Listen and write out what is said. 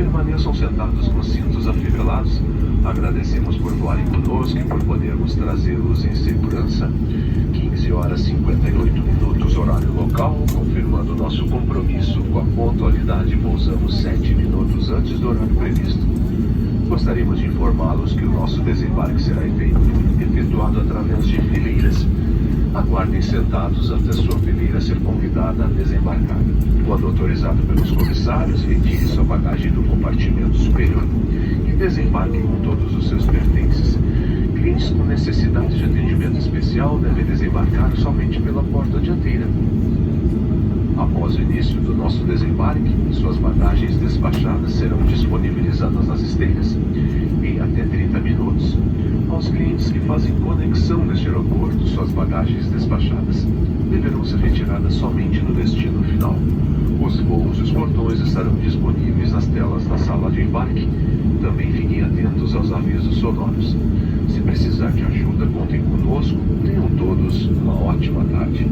Permaneçam sentados com cintos afivelados. Agradecemos por voarem conosco e por podermos trazê-los em segurança. 15 horas 58 minutos, horário local. Confirmando nosso compromisso com a pontualidade, pousamos 7 minutos antes do horário previsto. Gostaríamos de informá-los que o nosso desembarque será efetuado através de fileiras. Aguardem sentados até sua fileira ser convidada a desembarcar. Quando autorizado pelos comissários, retire sua bagagem do compartimento superior e desembarque com todos os seus pertences. Clientes com necessidade de atendimento especial devem desembarcar somente pela porta dianteira. Após o início do nosso desembarque, suas bagagens despachadas serão disponibilizadas nas esteiras em até 30 minutos. Aos clientes que fazem conexão neste aeroporto, suas bagagens despachadas deverão ser retiradas somente no destino final. Os voos e os portões estarão disponíveis nas telas da sala de embarque. Também fiquem atentos aos avisos sonoros. Se precisar de ajuda, contem conosco. Tenham todos uma ótima tarde.